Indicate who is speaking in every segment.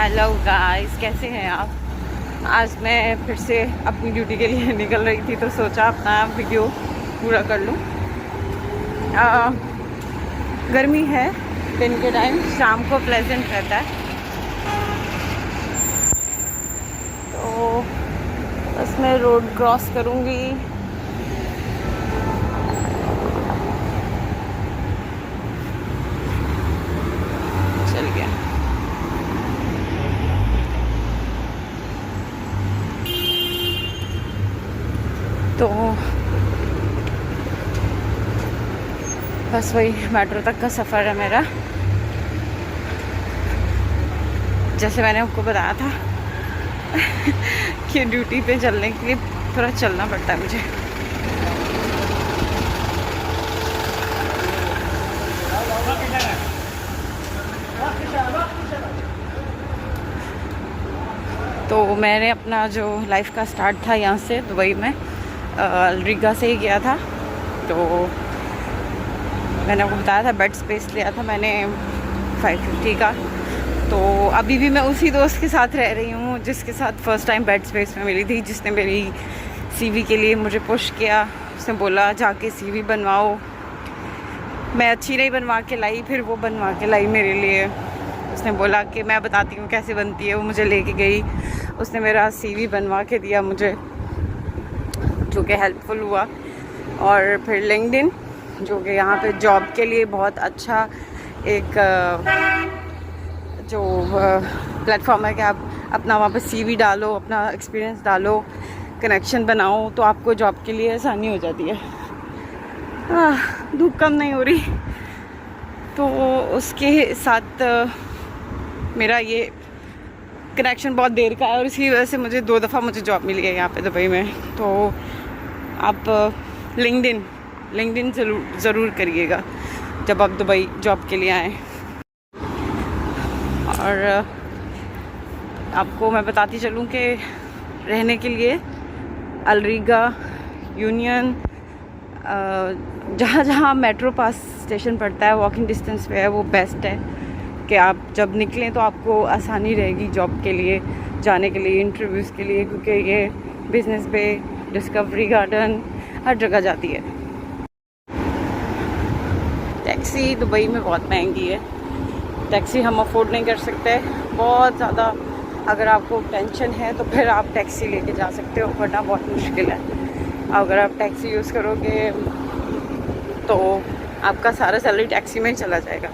Speaker 1: Hello guys, कैसे हैं आप। आज मैं फिर से अपनी ड्यूटी के लिए निकल रही थी तो सोचा अपना वीडियो पूरा कर लूं। गर्मी है दिन के टाइम, शाम को प्लेजेंट रहता है। तो बस मैं रोड क्रॉस करूंगी। चल गया। तो बस वही मेट्रो तक का सफ़र है मेरा। जैसे मैंने आपको बताया था कि ड्यूटी पे चलने के लिए थोड़ा चलना पड़ता है मुझे। तो मैंने अपना जो लाइफ का स्टार्ट था यहाँ से दुबई में रीगा से ही किया था। तो मैंने आपको बताया था बेड स्पेस लिया था मैंने 550 का। तो अभी भी मैं उसी दोस्त के साथ रह रही हूँ जिसके साथ फ़र्स्ट टाइम बेड स्पेस में मिली थी, जिसने मेरी सीवी के लिए मुझे पुश किया। उसने बोला जाके सीवी बनवाओ। मैं अच्छी नहीं बनवा के लाई, फिर वो बनवा के लाई मेरे लिए। उसने बोला कि मैं बताती हूँ कैसे बनती है। वो मुझे लेके गई, उसने मेरा सीवी बनवा के दिया मुझे, जो कि हेल्पफुल हुआ। और फिर लिंक्डइन, जो कि यहाँ पे जॉब के लिए बहुत अच्छा एक जो प्लेटफॉर्म है कि आप अपना वहाँ पे सीवी डालो, अपना एक्सपीरियंस डालो, कनेक्शन बनाओ, तो आपको जॉब के लिए आसानी हो जाती है। धूप कम नहीं हो रही, तो उसके साथ मेरा ये कनेक्शन बहुत देर का है और इसी वजह से मुझे 2 दफ़ा मुझे जॉब मिली है यहाँ पे दुबई में। तो आप लिंक्डइन ज़रूर करिएगा जब आप दुबई जॉब के लिए आएँ। और आपको मैं बताती चलूँ कि रहने के लिए अलरीगा, यूनियन, जहाँ जहाँ मेट्रो पास स्टेशन पड़ता है, वॉकिंग डिस्टेंस पे है, वो बेस्ट है कि आप जब निकलें तो आपको आसानी रहेगी जॉब के लिए जाने के लिए, इंटरव्यूज़ के लिए, क्योंकि ये बिजनेस बे, डिस्कवरी गार्डन हर जगह जाती है। टैक्सी दुबई में बहुत महंगी है, टैक्सी हम अफोर्ड नहीं कर सकते बहुत ज़्यादा। अगर आपको टेंशन है तो फिर आप टैक्सी लेके जा सकते हो, वरना बहुत मुश्किल है। अगर आप टैक्सी यूज़ करोगे तो आपका सारा सैलरी टैक्सी में ही चला जाएगा।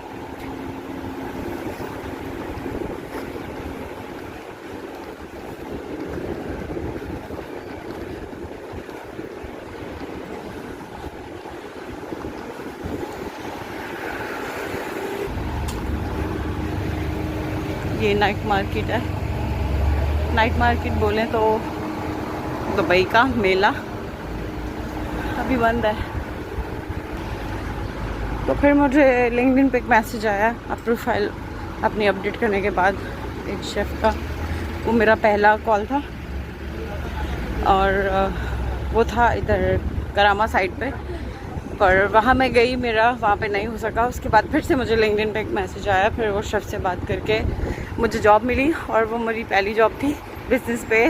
Speaker 1: ये नाइट मार्केट है। नाइट मार्केट बोलें तो दुबई का मेला अभी बंद है। तो फिर मुझे लिंक्डइन पे एक मैसेज आया प्रोफाइल अपनी अपडेट करने के बाद एक शेफ़ का। वो मेरा पहला कॉल था और वो था इधर करामा साइड पे, पर वहाँ मैं गई, मेरा वहाँ पे नहीं हो सका। उसके बाद फिर से मुझे लिंक्डइन पे एक मैसेज आया, फिर वो शेफ़ से बात करके मुझे जॉब मिली और वो मेरी पहली जॉब थी बिजनेस पे।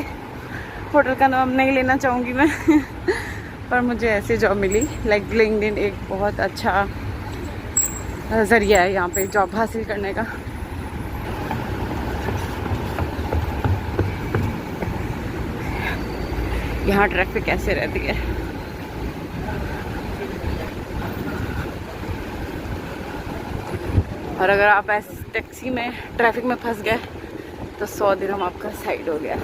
Speaker 1: होटल का नाम नहीं लेना चाहूँगी मैं पर मुझे ऐसे जॉब मिली। लाइक लिंक्डइन एक बहुत अच्छा ज़रिया है यहाँ पे जॉब हासिल करने का। यहाँ ट्रैफिक कैसे रहती है। और अगर आप ऐसे टैक्सी में ट्रैफिक में फंस गए तो 100 दिरहम आपका साइड हो गया।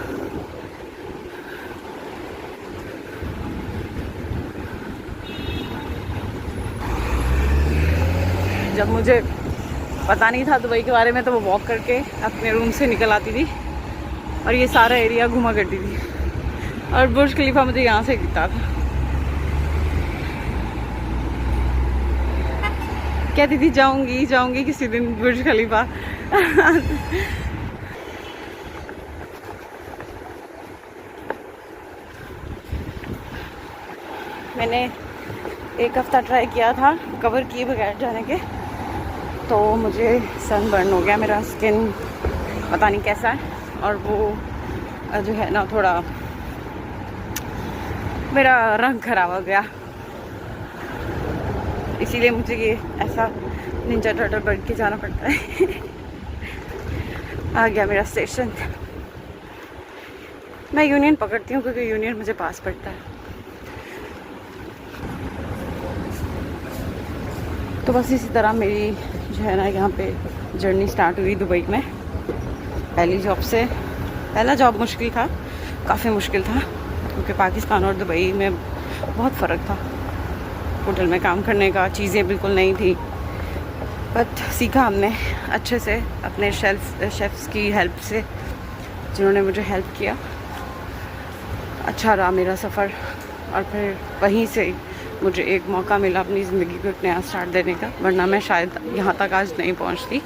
Speaker 1: जब मुझे पता नहीं था दुबई के बारे में तो वो वॉक करके अपने रूम से निकल आती थी और ये सारा एरिया घुमा करती थी, और बुर्ज खलीफा मुझे यहाँ से दिखता था। कहती थी जाऊंगी किसी दिन बुर्ज खलीफा मैंने 1 हफ्ता ट्राई किया था कवर किए बगैर जाने के, तो मुझे सनबर्न हो गया, मेरा स्किन पता नहीं कैसा है, और वो जो है ना थोड़ा मेरा रंग खराब हो गया, इसीलिए मुझे ये ऐसा निंजा टर्टल बन के जाना पड़ता है। आ गया मेरा स्टेशन। मैं यूनियन पकड़ती हूँ क्योंकि यूनियन मुझे पास पड़ता है। तो बस इसी तरह मेरी जो है ना यहाँ पे जर्नी स्टार्ट हुई दुबई में। पहली जॉब से, पहला जॉब मुश्किल था, काफ़ी मुश्किल था, क्योंकि पाकिस्तान और दुबई में बहुत फ़र्क था। होटल में काम करने का चीज़ें बिल्कुल नहीं थी, बट सीखा हमने अच्छे से अपने शेफ्स की हेल्प से, जिन्होंने मुझे हेल्प किया। अच्छा रहा मेरा सफ़र, और फिर वहीं से मुझे एक मौका मिला अपनी ज़िंदगी को एक नया स्टार्ट देने का, वरना मैं शायद यहाँ तक आज नहीं पहुँचती।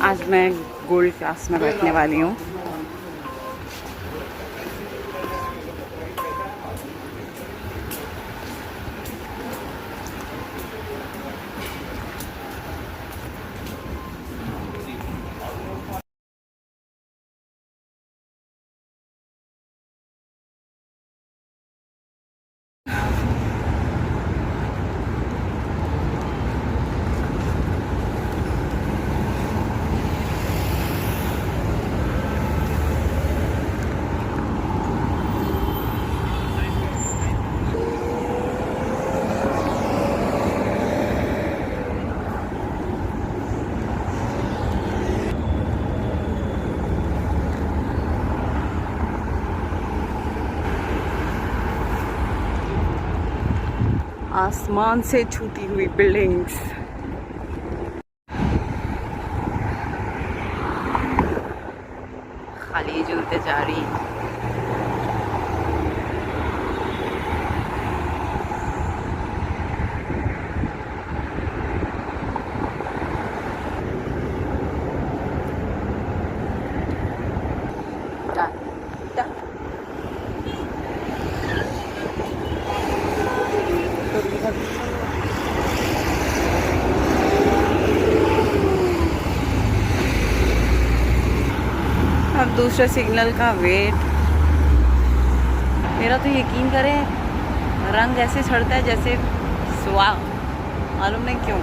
Speaker 1: आज मैं गोल्ड क्लास में बैठने वाली हूँ। आसमान से छूती हुई बिल्डिंग्स, खाली झूलते जा रही। अब दूसरे सिग्नल का वेट। मेरा तो यकीन करें, रंग ऐसे चढ़ता है जैसे सुहा, मालूम नहीं क्यों।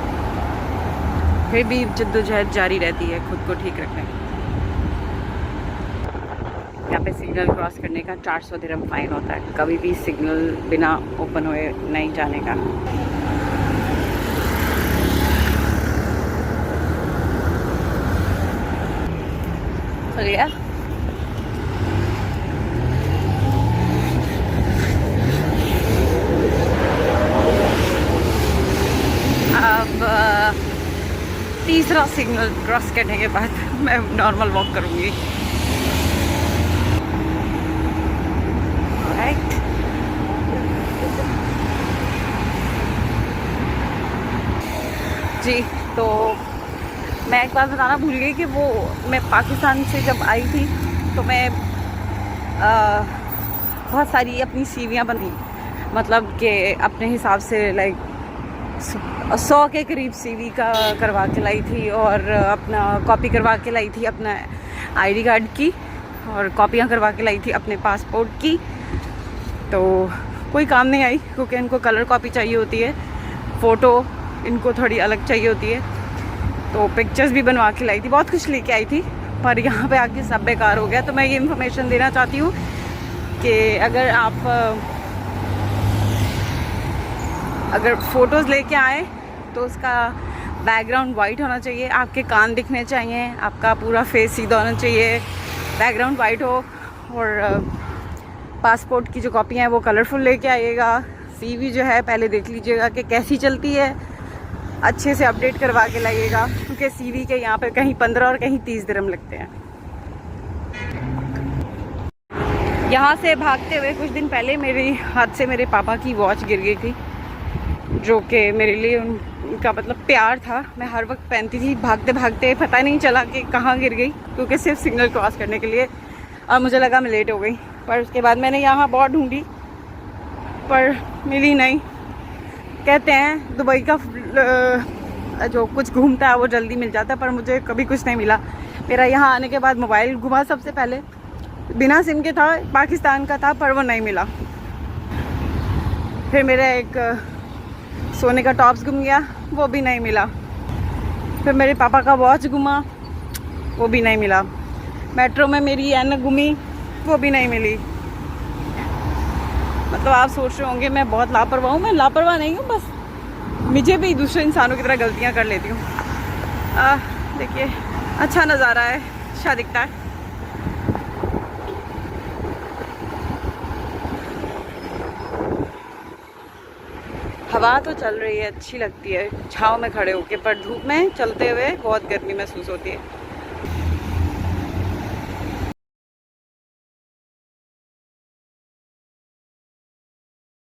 Speaker 1: फिर भी जद्दोजहद जारी रहती है खुद को ठीक रखने की। यहाँ पे सिग्नल क्रॉस करने का 400 दिरहम फाइन होता है, कभी भी सिग्नल बिना ओपन हुए नहीं जाने का। चल गया। अब तीसरा सिग्नल क्रॉस करने के बाद मैं नॉर्मल वॉक करूँगी। राइट, जी। तो मैं एक बात बताना भूल गई कि वो मैं पाकिस्तान से जब आई थी तो मैं बहुत सारी अपनी सीवियाँ बनी, मतलब कि अपने हिसाब से लाइक 100 के करीब सीवी का करवा के लाई थी, और अपना कॉपी करवा के लाई थी अपना आईडी कार्ड की, और कॉपियाँ करवा के लाई थी अपने पासपोर्ट की। तो कोई काम नहीं आई, क्योंकि इनको कलर कॉपी चाहिए होती है, फ़ोटो इनको थोड़ी अलग चाहिए होती है। तो पिक्चर्स भी बनवा के लाई थी, बहुत कुछ लेके आई थी, पर यहाँ पे आके सब बेकार हो गया। तो मैं ये इन्फॉर्मेशन देना चाहती हूँ कि अगर फ़ोटोज़ लेके आए तो उसका बैकग्राउंड वाइट होना चाहिए, आपके कान दिखने चाहिए, आपका पूरा फेस सीधा होना चाहिए, बैकग्राउंड वाइट हो, और पासपोर्ट की जो कॉपी हैं वो कलरफुल लेके आइएगा। सीवी जो है पहले देख लीजिएगा कि कैसी चलती है, अच्छे से अपडेट करवा के लाइएगा, क्योंकि सीवी के यहाँ पे कहीं 15 और कहीं 30 दिरहम लगते हैं। यहाँ से भागते हुए कुछ दिन पहले मेरे हाथ से मेरे पापा की वॉच गिर गई थी, जो कि मेरे लिए उनका मतलब प्यार था। मैं हर वक्त पहनती थी, भागते भागते पता नहीं चला कि कहाँ गिर गई, क्योंकि सिर्फ सिग्नल क्रॉस करने के लिए, और मुझे लगा मैं लेट हो गई। पर उसके बाद मैंने यहाँ बहुत ढूंढी पर मिली नहीं। कहते हैं दुबई का जो कुछ घूमता है वो जल्दी मिल जाता है, पर मुझे कभी कुछ नहीं मिला। मेरा यहाँ आने के बाद मोबाइल घुमा, सबसे पहले बिना सिम के था, पाकिस्तान का था, पर वो नहीं मिला। फिर मेरा एक सोने का टॉप्स गुम गया, वो भी नहीं मिला। फिर मेरे पापा का वॉच गुमा, वो भी नहीं मिला। मेट्रो में मेरी ऐनक गुमी, वो भी नहीं मिली। मतलब आप सोच रहे होंगे मैं बहुत लापरवाह हूँ। मैं लापरवाह नहीं हूँ, बस मुझे भी दूसरे इंसानों की तरह गलतियाँ कर लेती हूँ। देखिए अच्छा नज़ारा है, अच्छा दिखता है। हवा तो चल रही है, अच्छी लगती है छाँव में खड़े होके, पर धूप में चलते हुए बहुत गर्मी महसूस होती है।